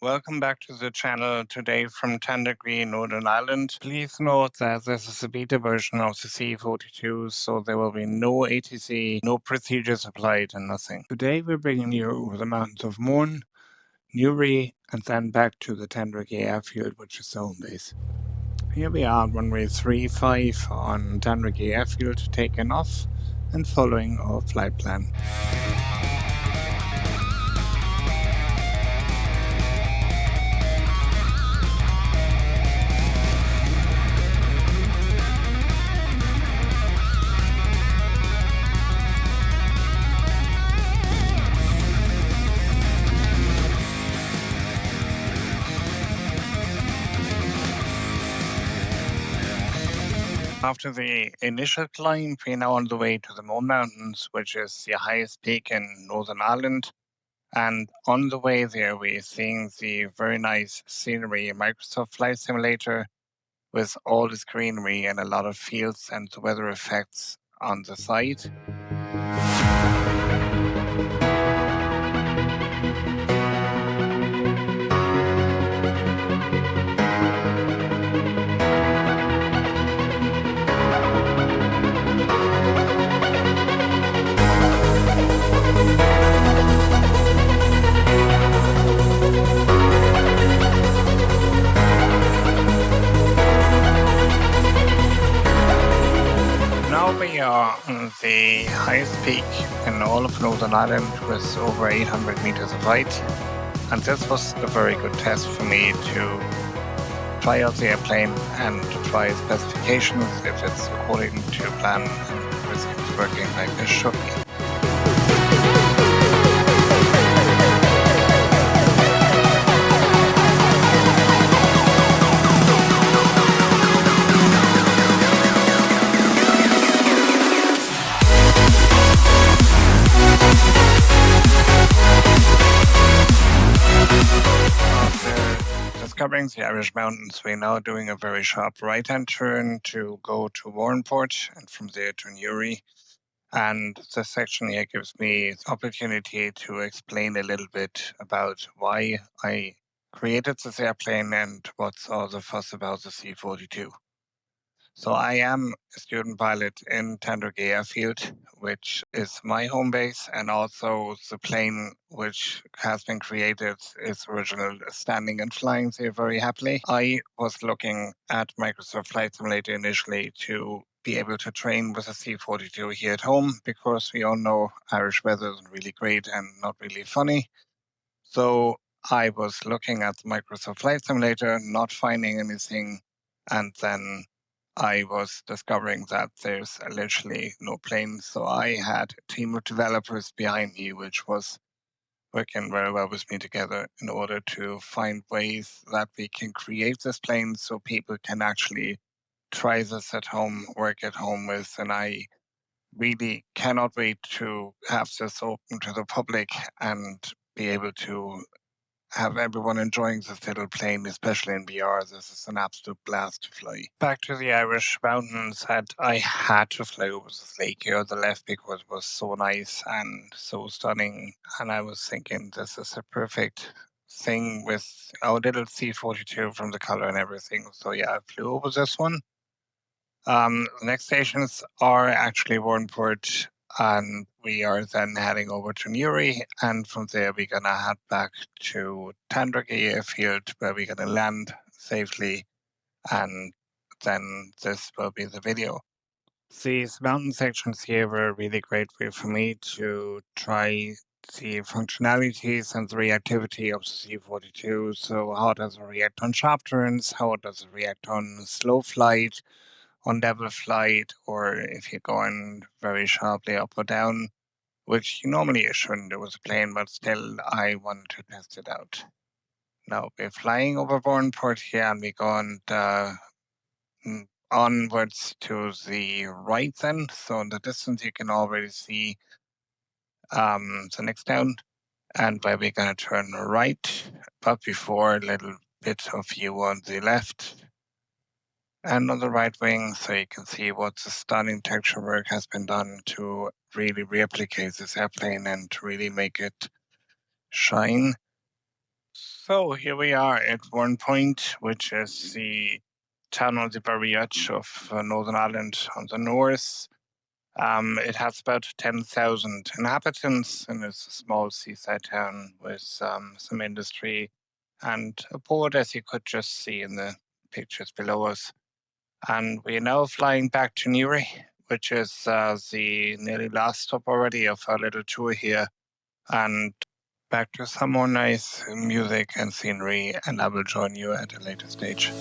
Welcome back to the channel today from 10 degree Northern Ireland. Please note that this is a beta version of the C42, so there will be no ATC, no procedures applied and nothing. Today we're bringing you over the mountains of Mourne, Newry and then back to the 10 degree airfield, which is the home base. Here we are on runway 35 on 10 degree airfield, taking off and following our flight plan. After the initial climb, we're now on the way to the Mourne Mountains, which is the highest peak in Northern Ireland. And on the way there, we're seeing the very nice scenery Microsoft Flight Simulator with all this greenery and a lot of fields and the weather effects on the side. Now we are on the highest peak in all of Northern Ireland with over 800 meters of height. And this was a very good test for me to try out the airplane and to try specifications if it's according to plan and if it's working like it should be. Discovering the Irish mountains, we're now doing a very sharp right-hand turn to go to Warrenpoint and from there to Newry. And this section here gives me the opportunity to explain a little bit about why I created this airplane and what's all the fuss about the C42. So I am a student pilot in Tendergee Airfield, which is my home base, and also the plane which has been created is original standing and flying there very happily. I was looking at Microsoft Flight Simulator initially to be able to train with a C42 here at home, because we all know Irish weather isn't really great and not really funny. So I was looking at the Microsoft Flight Simulator, not finding anything, and then I was discovering that there's literally no planes. So I had a team of developers behind me, which was working very well with me together in order to find ways that we can create this plane so people can actually try this at home, work at home with. And I really cannot wait to have this open to the public and be able to have everyone enjoying this little plane, especially in VR. This is an absolute blast to fly. Back to the Irish mountains, I had to fly over this lake here on the left because it was so nice and so stunning. And I was thinking, this is a perfect thing with our little C42 from the color and everything. So yeah, I flew over this one. The next stations are actually Warrenpoint, and we are then heading over to Newry, and from there we're gonna head back to Tandragee Airfield, where we're gonna land safely, and then this will be the video. These mountain sections here were a really great way for me to try the functionalities and the reactivity of the C42. So how does it react on sharp turns? How does it react on slow flight? On level flight, or if you're going very sharply up or down, which you normally shouldn't do with a plane, but still I wanted to test it out. Now we're flying over Warrenpoint here, and we're going onwards to the right then. So in the distance you can already see the next down, and where we're going to turn right, but before a little bit of view on the left. And on the right wing, so you can see what the stunning texture work has been done to really replicate this airplane and to really make it shine. So here we are at Warrenpoint, which is the town on the very edge of Northern Ireland on the north. It has about 10,000 inhabitants and it's a small seaside town with some industry and a port, as you could just see in the pictures below us. And we're now flying back to Newry, which is the nearly last stop already of our little tour here. And back to some more nice music and scenery, and I will join you at a later stage.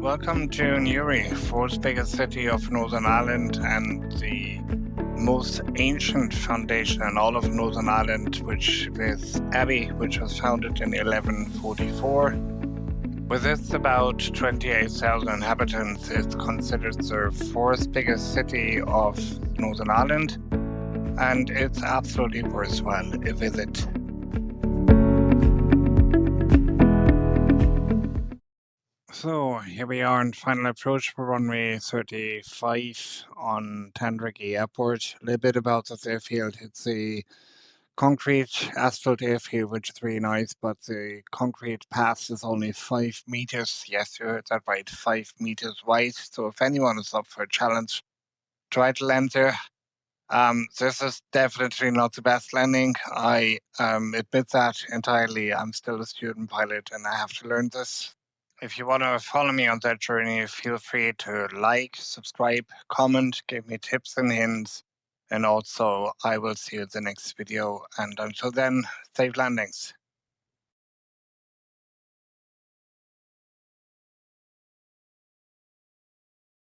Welcome to Newry, fourth biggest city of Northern Ireland and the most ancient foundation in all of Northern Ireland, which is Abbey, which was founded in 1144. With its about 28,000 inhabitants, it's considered the fourth biggest city of Northern Ireland, and it's absolutely worthwhile a visit. So here we are on final approach for runway 35 on Tandragee Airport. A little bit about this airfield. It's a concrete asphalt airfield, which is really nice, but the concrete path is only 5 meters. Yes, you heard that right, 5 meters wide. So if anyone is up for a challenge, try to land there. This is definitely not the best landing. I admit that entirely. I'm still a student pilot and I have to learn this. If you want to follow me on that journey, feel free to like, subscribe, comment, give me tips and hints. And also, I will see you in the next video. And until then, safe landings.